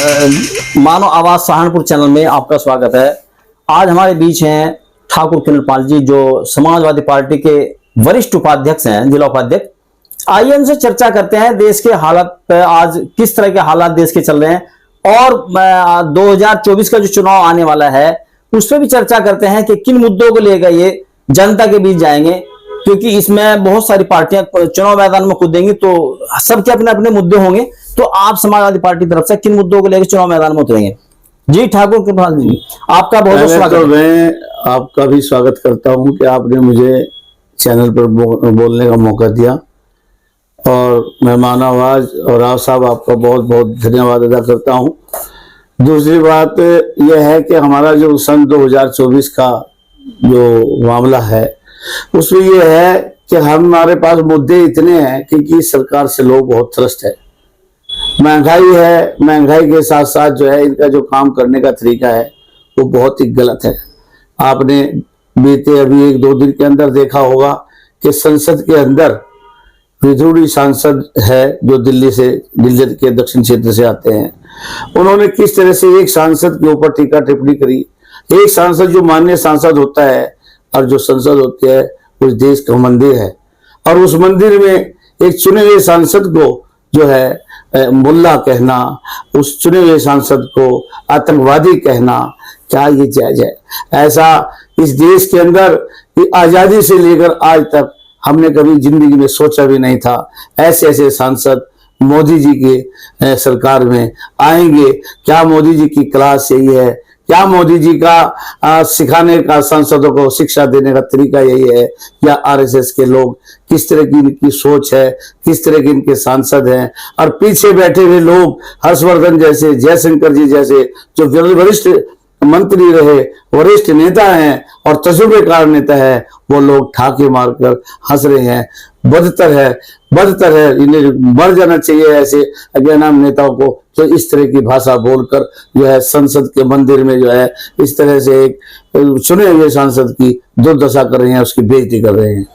मानव आवाज सहारनपुर चैनल में आपका स्वागत है। आज हमारे बीच हैं ठाकुर किरणपाल जी, जो समाजवादी पार्टी के वरिष्ठ उपाध्यक्ष हैं, जिला उपाध्यक्ष। आइए उनसे चर्चा करते हैं देश के हालात पे, आज किस तरह के हालात देश के चल रहे हैं और 2024 का जो चुनाव आने वाला है उस पर भी चर्चा करते हैं कि किन मुद्दों को लेकर ये जनता के बीच जाएंगे, क्योंकि इसमें बहुत सारी पार्टियां चुनाव मैदान में कूदेंगी तो सबके अपने अपने मुद्दे होंगे। तो आप समाजवादी पार्टी की तरफ से किन मुद्दों को लेकर चुनाव मैदान में उतरेंगे? जी ठाकुर किरणपाल जी, आपका बहुत बहुत स्वागत है। मैं आपका भी स्वागत करता हूं कि आपने मुझे चैनल पर बोलने का मौका दिया, और मैं मानव आवाज और राव साहब आपका बहुत बहुत धन्यवाद अदा करता हूं। दूसरी बात यह है कि हमारा जो सन 2024 का जो मामला है उसमें यह है कि हमारे पास मुद्दे इतने हैं कि सरकार से लोग बहुत त्रस्त है। महंगाई है, महंगाई के साथ साथ जो है इनका जो काम करने का तरीका है वो बहुत ही गलत है। आपने बीते अभी 1-2 दिन के अंदर देखा होगा कि संसद के अंदर विद्रोही सांसद है जो दिल्ली के दक्षिण क्षेत्र से आते हैं, उन्होंने किस तरह से एक सांसद के ऊपर टीका टिप्पणी करी। एक सांसद जो माननीय सांसद होता है और जो संसद होती है उस देश का मंदिर है, और उस मंदिर में एक चुने हुए सांसद को जो है मुल्ला कहना, उस चुने हुए सांसद को आतंकवादी कहना, क्या ये जायज है? ऐसा इस देश के अंदर आजादी से लेकर आज तक हमने कभी जिंदगी में सोचा भी नहीं था। ऐसे ऐसे सांसद मोदी जी के सरकार में आएंगे। क्या मोदी जी की क्लास यही है? क्या मोदी जी का सिखाने का सांसदों को शिक्षा देने का तरीका यही है? या आरएसएस के लोग किस तरह की इनकी सोच है, किस तरह के इनके सांसद हैं, और पीछे बैठे हुए लोग हर्षवर्धन जैसे, जयशंकर जी जैसे जो वरिष्ठ मंत्री रहे, वरिष्ठ नेता हैं और तजुर्बेकार नेता है, वो लोग ठाके मारकर हंस रहे हैं। बदतर है, इन्हें मर जाना चाहिए ऐसे अज्ञानाम नेताओं को जो इस तरह की भाषा बोलकर जो है संसद के मंदिर में जो है इस तरह से एक चुने हुए सांसद की दुर्दशा कर रहे हैं, उसकी बेइज्जती कर रहे हैं।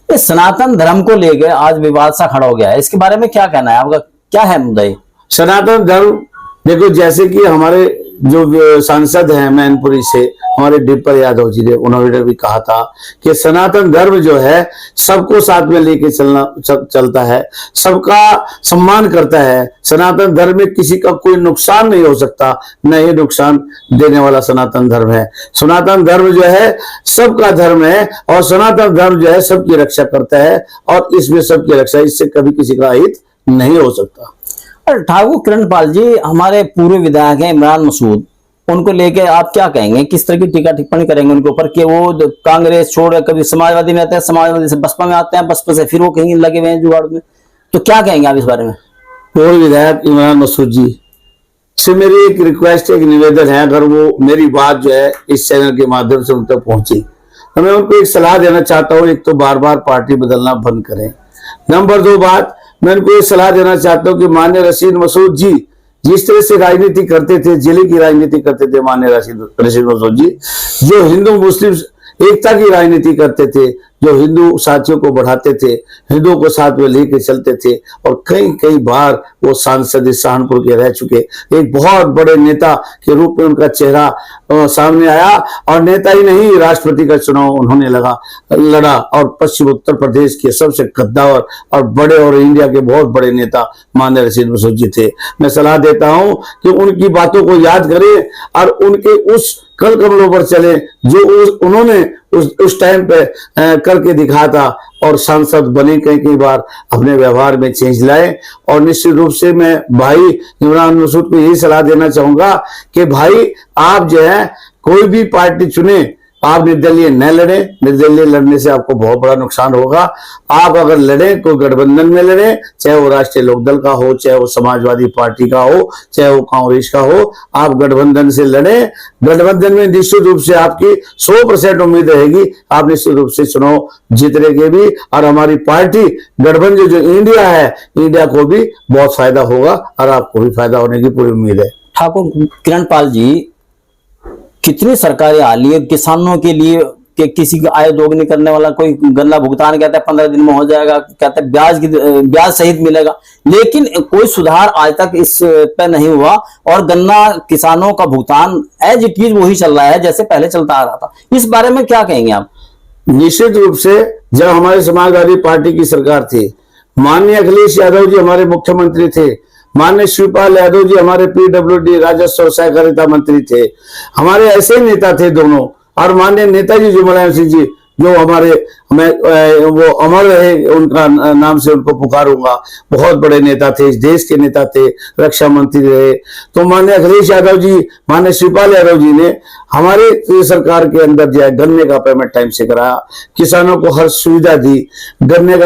इस सनातन धर्म को लेकर आज विवाद सा खड़ा हो गया है, इसके बारे में क्या कहना है आपका? क्या है मुद्दा? सनातन धर्म देखो, जैसे कि हमारे जो सांसद हैं मैनपुरी से, हमारे डिप्पल यादव जी ने, उन्होंने भी कहा था कि सनातन धर्म जो है सबको साथ में लेके चलता है, सबका सम्मान करता है। सनातन धर्म में किसी का कोई नुकसान नहीं हो सकता, न ही नुकसान देने वाला सनातन धर्म है। सनातन धर्म जो है सबका धर्म है, और सनातन धर्म जो है सबकी रक्षा करता है, और इसमें सबकी रक्षा, इससे कभी किसी का हित नहीं हो सकता। ठाकुर किरणपाल जी, हमारे पूर्व विधायक हैं इमरान मसूद, उनको लेके आप क्या कहेंगे? किस तरह की टीका टिप्पणी करेंगे उनके ऊपर कि वो कांग्रेस छोड़ कभी समाजवादी में आते हैं, समाजवादी से बसपा में आते हैं, बसपा से फिर वो कहीं लगे हुए हैं जुगाड़ में? तो क्या कहेंगे आप इस बारे में? पूर्व विधायक इमरान मसूद जी से मेरी एक रिक्वेस्ट, एक निवेदन है, अगर वो मेरी बात जो है इस चैनल के माध्यम से उन तक पहुंची तो मैं उनको एक सलाह देना चाहता हूँ। एक तो बार बार पार्टी बदलना बंद करें। नंबर 2 बात, मैं उनको ये सलाह देना चाहता हूँ कि माननीय रशीद मसूद जी जिस तरह से राजनीति करते थे, जिले की राजनीति करते थे, माननीय रशीद मसूद जी जो हिंदू मुस्लिम एकता की राजनीति करते थे, जो हिंदू साथियों को बढ़ाते थे, हिंदुओं को साथ में लेके चलते थे, और कई बार वो सांसद सहारनपुर के रह चुके, एक बहुत बड़े नेता के रूप में उनका चेहरा सामने आया, और नेता ही नहीं, राष्ट्रपति का चुनाव उन्होंने लड़ा, और पश्चिम उत्तर प्रदेश के सबसे कद्दावर और बड़े और इंडिया के बहुत बड़े नेता माननीय रशीद मसूद जी थे। मैं सलाह देता हूं कि उनकी बातों को याद करें और उनके उस कल कमलों पर चले जो उन्होंने उस टाइम पे करके दिखा था, और सांसद बने कई बार अपने व्यवहार में चेंज लाए। और निश्चित रूप से मैं भाई इमरान मसूद को यही सलाह देना चाहूंगा कि भाई आप जो है कोई भी पार्टी चुने, आप निर्दलीय न लड़े। निर्दलीय लड़ने से आपको बहुत बड़ा नुकसान होगा। आप अगर लड़े तो गठबंधन में लड़े, चाहे वो राष्ट्रीय लोकदल का हो, चाहे वो समाजवादी पार्टी का हो, चाहे वो कांग्रेस का हो, आप गठबंधन से लड़े। गठबंधन में निश्चित रूप से आपकी 100% उम्मीद रहेगी, आप निश्चित रूप से चुनाव जीतने भी, और हमारी पार्टी गठबंधन जो इंडिया है, इंडिया को भी बहुत फायदा होगा, और आपको भी फायदा होने की पूरी उम्मीद है। ठाकुर किरणपाल जी, कितनी सरकारें आ ली, किसानों के लिए कि किसी की आय दोगुनी करने वाला कोई गन्ना भुगतान कहता है 15 दिन में हो जाएगा, कहता है ब्याज सहित मिलेगा, लेकिन कोई सुधार आज तक इस पे नहीं हुआ और गन्ना किसानों का भुगतान एज इट इज वही चल रहा है जैसे पहले चलता आ रहा था। इस बारे में क्या कहेंगे आप? निश्चित रूप से जब हमारी समाजवादी पार्टी की सरकार थी, माननीय अखिलेश यादव जी हमारे मुख्यमंत्री थे, माननीय शिवपाल यादव जी हमारे पीडब्ल्यूडी राजस्व और सहकारिता मंत्री थे, हमारे ऐसे नेता थे दोनों, और माननीय नेताजी जी मुलायम सिंह जी जो हमारे वो अमर रहे, उनका नाम से उनको पुकारूंगा, बहुत बड़े नेता थे, इस देश के नेता थे, रक्षा मंत्री रहे। तो माननीय अखिलेश यादव जी, माननीय शिवपाल यादव जी ने हमारे सरकार के अंदर जो है गन्ने का पेमेंट टाइम से कराया, किसानों को हर सुविधा दी, गन्ने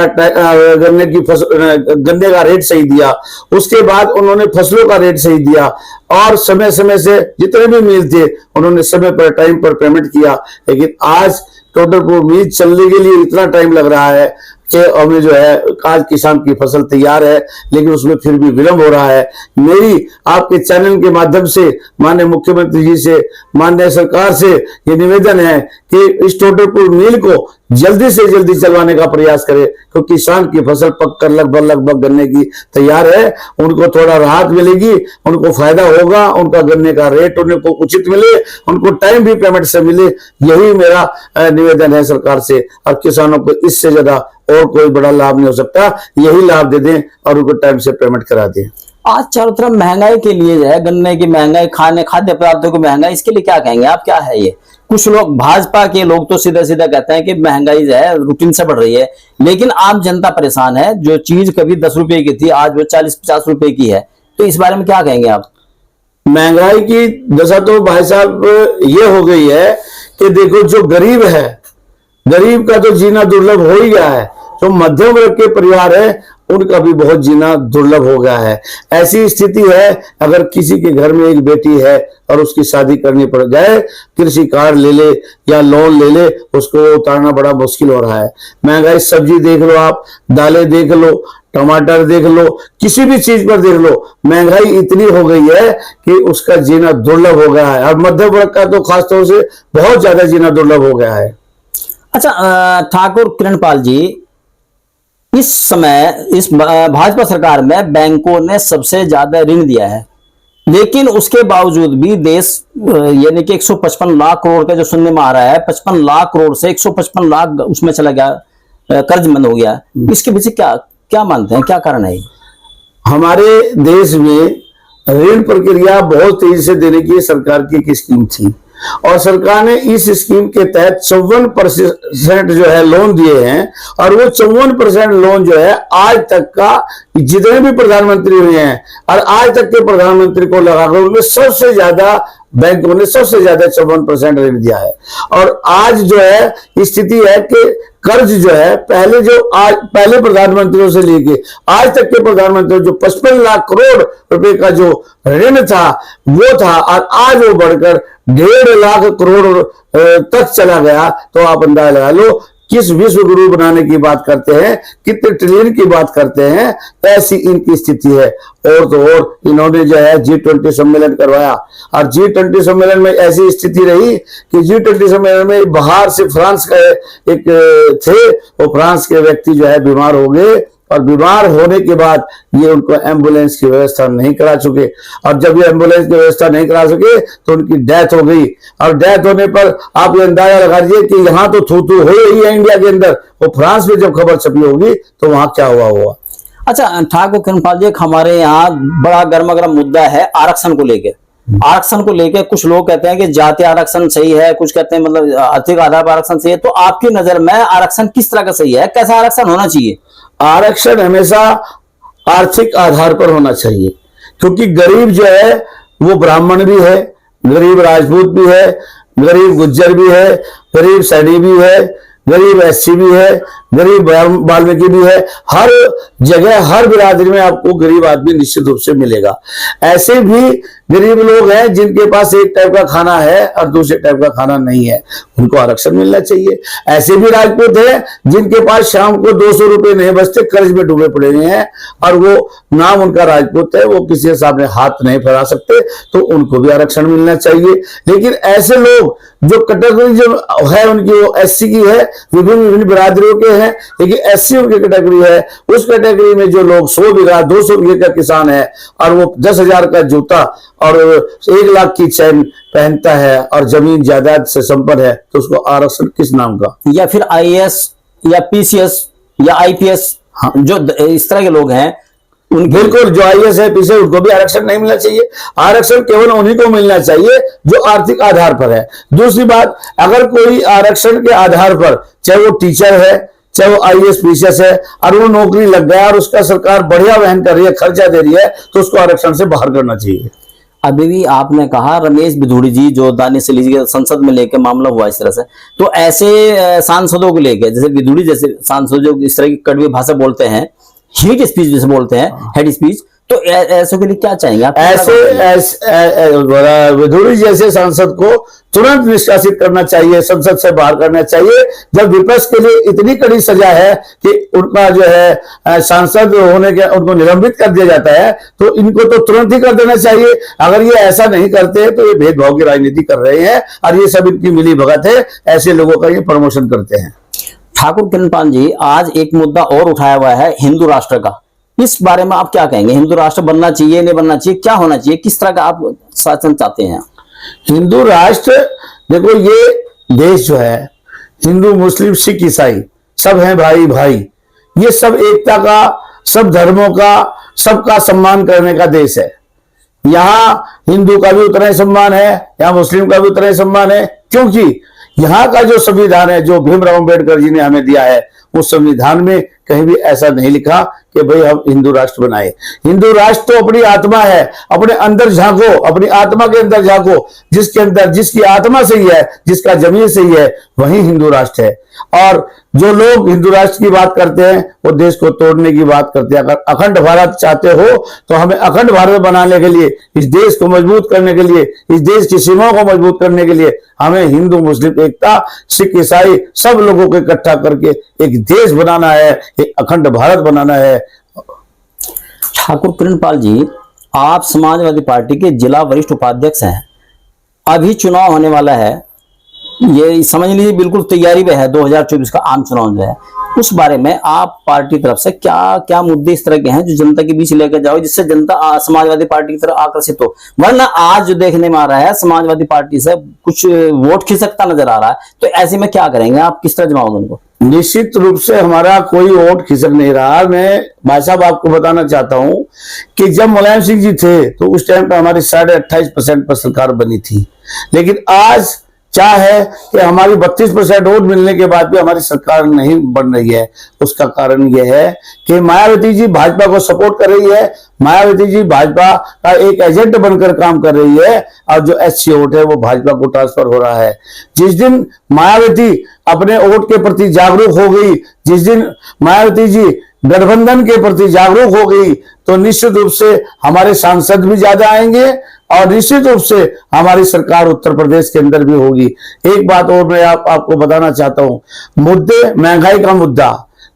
का रेट सही दिया, उसके बाद उन्होंने फसलों का रेट सही दिया और समय समय से जितने भी मिल थे उन्होंने समय पर टाइम पर पेमेंट किया। लेकिन आज टोटल मील चलने के लिए इतना टाइम लग रहा है कि हमें जो है आज किसान की फसल तैयार है लेकिन उसमें फिर भी विलंब हो रहा है। मेरी आपके चैनल के माध्यम से माननीय मुख्यमंत्री जी से, माननीय सरकार से ये निवेदन है कि इस टोटलपुर मिल को जल्दी से जल्दी चलवाने का प्रयास करें, क्योंकि किसान की फसल पककर लगभग गन्ने की तैयार है, उनको थोड़ा राहत मिलेगी, उनको फायदा होगा, उनका गन्ने का रेट उनको उचित मिले, उनको टाइम भी पेमेंट से मिले, यही मेरा निवेदन है सरकार से। और किसानों को इससे ज्यादा और कोई बड़ा लाभ नहीं हो सकता, यही लाभ दे दें और उनको टाइम से पेमेंट करा दें। आज चारों तरफ महंगाई के लिए जो है, गन्ने की महंगाई, खाद्य पदार्थों की महंगाई, इसके लिए क्या कहेंगे आप? क्या है ये? कुछ लोग, भाजपा के लोग तो सीधा सीधा कहते हैं कि महंगाई जो है रूटीन से बढ़ रही है, लेकिन आम जनता परेशान है। जो चीज कभी 10 रुपए की थी आज वो 40-50 रुपए की है, तो इस बारे में क्या कहेंगे आप? महंगाई की दशा तो भाई साहब ये हो गई है कि देखो, जो गरीब है, गरीब का तो जीना दुर्लभ हो ही गया है, जो मध्यम वर्ग के परिवार है उनका भी बहुत जीना दुर्लभ हो गया है। ऐसी स्थिति है, अगर किसी के घर में एक बेटी है और उसकी शादी करनी पड़ जाए, कृषि कार्ड ले ले या लोन ले ले, उसको उतारना बड़ा मुश्किल हो रहा है। महंगाई, सब्जी देख लो आप, दालें देख लो, टमाटर देख लो, किसी भी चीज पर देख लो, महंगाई इतनी हो गई है कि उसका जीना दुर्लभ हो गया है, और मध्यम वर्ग का तो खासतौर से बहुत ज्यादा जीना दुर्लभ हो गया है। अच्छा, ठाकुर किरणपाल जी, इस समय इस भाजपा सरकार में बैंकों ने सबसे ज्यादा ऋण दिया है, लेकिन उसके बावजूद भी देश यानी कि 155 लाख करोड़ का जो सुनने में आ रहा है, 55 लाख करोड़ से 155 लाख उसमें चला गया, कर्जमंद हो गया। इसके पीछे क्या मानते हैं, क्या कारण है? हमारे देश में ऋण प्रक्रिया बहुत तेजी से देने की सरकार की एक स्कीम थी, और सरकार ने इस स्कीम के तहत 54% जो है लोन दिए हैं, और वो 54% लोन जो है आज तक का जितने भी प्रधानमंत्री हुए हैं और आज तक के प्रधानमंत्री को लगाकर उनमें सबसे ज्यादा बैंकों ने सबसे ज्यादा 54% ऋण दिया है। और आज जो है स्थिति है कि कर्ज जो है पहले प्रधानमंत्रियों से लेके आज तक के प्रधानमंत्री जो 55 लाख करोड़ रुपए का जो ऋण था वो था, और आज वो बढ़कर 1.5 लाख करोड़ तक चला गया। तो आप अंदाजा लगा लो किस विश्व गुरु बनाने की बात करते हैं, कितने ट्रिलियन की बात करते हैं, ऐसी इनकी स्थिति है। और तो और इन्होंने जो है G20 सम्मेलन करवाया, और G20 सम्मेलन में ऐसी स्थिति रही कि G20 सम्मेलन में बाहर से फ्रांस का एक थे, वो फ्रांस के व्यक्ति जो है बीमार हो गए, और बीमार होने के बाद ये उनको एम्बुलेंस की व्यवस्था नहीं करा चुके, और जब ये एम्बुलेंस की व्यवस्था नहीं करा सके तो उनकी डेथ हो गई। और डेथ होने पर आप ये अंदाजा लगा लीजिए कि यहाँ तो थू हो रही है इंडिया के अंदर, वो फ्रांस में जब खबर छपी होगी तो वहां क्या हुआ होगा। अच्छा ठाकुर किरणपाल जी, हमारे यहाँ बड़ा गर्मा मुद्दा है आरक्षण को लेके। आरक्षण को लेकर कुछ लोग कहते हैं कि जाति आरक्षण सही है, कुछ कहते हैं मतलब आर्थिक आधार पर आरक्षण सही है। तो आपकी नजर में आरक्षण किस तरह का सही है, कैसा आरक्षण होना चाहिए? आरक्षण हमेशा आर्थिक आधार पर होना चाहिए, क्योंकि गरीब जो है वो ब्राह्मण भी है, गरीब राजपूत भी है, गरीब गुज्जर भी है, गरीब सैनी भी है, गरीब SC भी है, गरीब वाल्मीकि भी है, हर जगह हर बिरादरी में आपको गरीब आदमी निश्चित रूप से मिलेगा। ऐसे भी गरीब लोग हैं जिनके पास एक टाइप का खाना है और दूसरे टाइप का खाना नहीं है, उनको आरक्षण मिलना चाहिए। ऐसे भी राजपूत हैं जिनके पास शाम को 200 रुपए नहीं बचते, कर्ज में डूबे पड़े हुए हैं और वो नाम उनका राजपूत है, वो किसी के सामने हाथ नहीं फैला सकते, तो उनको भी आरक्षण मिलना चाहिए। लेकिन ऐसे लोग जो कैटेगरी जो है उनकी वो एससी की है, विभिन्न विभिन्न बिरादरियों के हैं, लेकिन एससी उनकी कैटेगरी है। उस कैटेगरी में जो लोग 100 बीघा 200 बीघे का किसान है और वो 10,000 का जूता और 1 लाख की चैन पहनता है और जमीन जायदाद से संपन्न है, तो उसको आरक्षण किस नाम का? या फिर आईएएस या पीसीएस या आईपीएस, जो इस तरह के लोग हैं बिल्कुल, जो आईएएस है पीछे उनको भी आरक्षण नहीं मिलना चाहिए। आरक्षण केवल उन्हीं को मिलना चाहिए जो आर्थिक आधार पर है। दूसरी बात, अगर कोई आरक्षण के आधार पर, चाहे वो टीचर है, चाहे वो आईएएस पीसीएस है, और वो नौकरी लग गया और उसका सरकार बढ़िया वहन कर रही है, खर्चा दे रही है, तो उसको आरक्षण से बाहर करना चाहिए। अभी भी आपने कहा रमेश बिधूड़ी जी जो दानिश अली जी के संसद में लेके मामला हुआ इस तरह से, तो ऐसे सांसदों को लेके, जैसे बिधूड़ी जैसे सांसद जो इस तरह की कड़वी भाषा बोलते हैं, हीट स्पीच जैसे बोलते हैं, हेड स्पीच, तो ऐसे के लिए क्या चाहेंगे आप? विधूड़ी जैसे सांसद को तुरंत निष्कासित करना चाहिए, संसद से बाहर करना चाहिए। जब विपक्ष के लिए इतनी कड़ी सजा है कि उनका जो है सांसद होने के उनको निलंबित कर दिया जाता है, तो इनको तो तुरंत ही कर देना चाहिए। अगर ये ऐसा नहीं करते तो ये भेदभाव की राजनीति कर रहे हैं और ये सब इनकी मिली भगत है, ऐसे लोगों का ये प्रमोशन करते हैं। ठाकुर किरणपाल जी, आज एक मुद्दा और उठाया हुआ है हिंदू राष्ट्र का, इस बारे में आप क्या कहेंगे? हिंदू राष्ट्र बनना चाहिए, नहीं बनना चाहिए, क्या होना चाहिए, किस तरह का आप शासन चाहते हैं? हिंदू राष्ट्र, देखो ये देश जो है हिंदू मुस्लिम सिख ईसाई सब हैं भाई भाई, ये सब एकता का, सब धर्मों का, सबका सम्मान करने का देश है। यहाँ हिंदू का भी उतना ही सम्मान है, यहाँ मुस्लिम का भी उतना ही सम्मान है, क्योंकि यहाँ का जो संविधान है जो भीमराव अम्बेडकर जी ने हमें दिया है, उस संविधान में कहीं भी ऐसा नहीं लिखा कि भाई हम हिंदू राष्ट्र बनाए। हिंदू राष्ट्र तो अपनी आत्मा है, अपने अंदर झांको, अपनी आत्मा के अंदर झांको, जिसके अंदर जिसकी आत्मा सही है, जिसका जमीन सही है, वही हिंदू राष्ट्र है। और जो लोग हिंदू राष्ट्र की बात करते हैं वो देश को तोड़ने की बात करते हैं। अगर अखंड भारत चाहते हो तो हमें अखंड भारत बनाने के लिए, इस देश को मजबूत करने के लिए, इस देश की सीमाओं को मजबूत करने के लिए हमें हिंदू मुस्लिम एकता, सिख ईसाई सब लोगों को इकट्ठा करके एक देश बनाना है, एक अखंड भारत बनाना है। ठाकुर किरणपाल जी, आप समाजवादी पार्टी के जिला वरिष्ठ उपाध्यक्ष हैं, अभी चुनाव होने वाला है, ये समझ लीजिए बिल्कुल तैयारी में है 2024 का आम चुनाव जो है, उस बारे में आप पार्टी तरफ से क्या क्या मुद्दे इस तरह के हैं जो जनता के बीच लेकर जाओ, जिससे जनता समाजवादी पार्टी की तरफ आकर्षित हो? वरना आज जो देखने में आ रहा है समाजवादी पार्टी से कुछ वोट खिसकता नजर आ रहा है, तो ऐसे में क्या करेंगे आप, किस तरह जमाओगे उनको? निश्चित रूप से हमारा कोई वोट खिसक नहीं रहा। मैं भाई साहब आपको बताना चाहता हूं कि जब मुलायम सिंह जी थे तो उस टाइम पर हमारी 28.5% पर सरकार बनी थी, लेकिन आज क्या है कि हमारी 32% वोट मिलने के बाद भी हमारी सरकार नहीं बन रही है। उसका कारण यह है कि मायावती जी भाजपा को सपोर्ट कर रही है, मायावती जी भाजपा का एक एजेंट बनकर काम कर रही है और जो एससी वोट है वो भाजपा को ट्रांसफर हो रहा है। जिस दिन मायावती अपने वोट के प्रति जागरूक हो गई, जिस दिन मायावती जी गठबंधन के प्रति जागरूक हो गई, तो निश्चित रूप से हमारे सांसद भी ज्यादा आएंगे और निश्चित रूप से हमारी सरकार उत्तर प्रदेश के अंदर भी होगी। एक बात और मैं आपको बताना चाहता हूं, मुद्दे महंगाई का मुद्दा,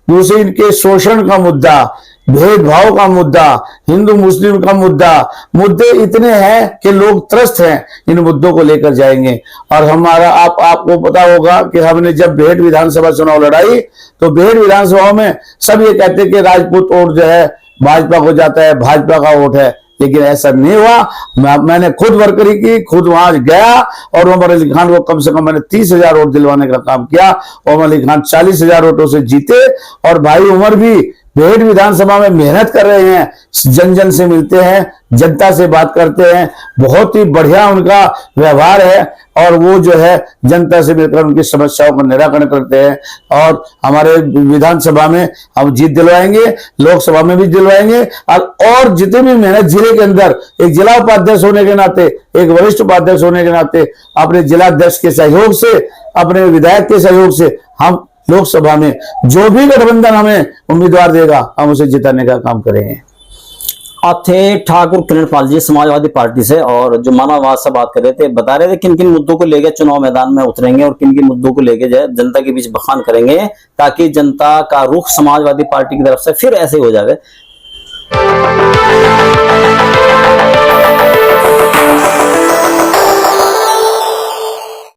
दूसरे इनके शोषण का मुद्दा, भेदभाव का मुद्दा, हिंदू मुस्लिम का मुद्दे इतने हैं कि लोग त्रस्त हैं, इन मुद्दों को लेकर जाएंगे। और हमारा आपको पता होगा कि हमने जब बेहट विधानसभा चुनाव लड़ाई तो बेहट विधानसभा में सब ये कहते कि राजपूत वोट जो है भाजपा को जाता है, भाजपा का वोट है, लेकिन ऐसा नहीं हुआ। मैंने खुद वर्करी की, खुद वहां गया और उमर अली खान को कम से कम मैंने 30,000 वोट दिलवाने का काम किया। उमर अली खान 40,000 वोटों से जीते और भाई उमर भी बेहट विधानसभा में मेहनत कर रहे हैं, जन जन से मिलते हैं, जनता से बात करते हैं, बहुत ही बढ़िया उनका व्यवहार है और वो जो है जनता से मिलकर उनकी समस्याओं का निराकरण करते हैं। और हमारे विधानसभा में हम जीत दिलवाएंगे, लोकसभा में भी दिलवाएंगे और जितने भी मेहनत जिले के अंदर एक जिला उपाध्यक्ष होने के नाते, एक वरिष्ठ उपाध्यक्ष होने के नाते, अपने जिला अध्यक्ष के सहयोग से, अपने विधायक के सहयोग से हम लोकसभा में जो भी गठबंधन हमें उम्मीदवार देगा हम उसे जिताने का काम करेंगे। आप थे ठाकुर किरणपाल जी समाजवादी पार्टी से, और जो मानववाद से बात कर रहे थे, बता रहे थे किन किन मुद्दों को लेकर चुनाव मैदान में उतरेंगे और किन किन मुद्दों को लेकर जनता के बीच बखान करेंगे, ताकि जनता का रुख समाजवादी पार्टी की तरफ से फिर ऐसे हो जाए।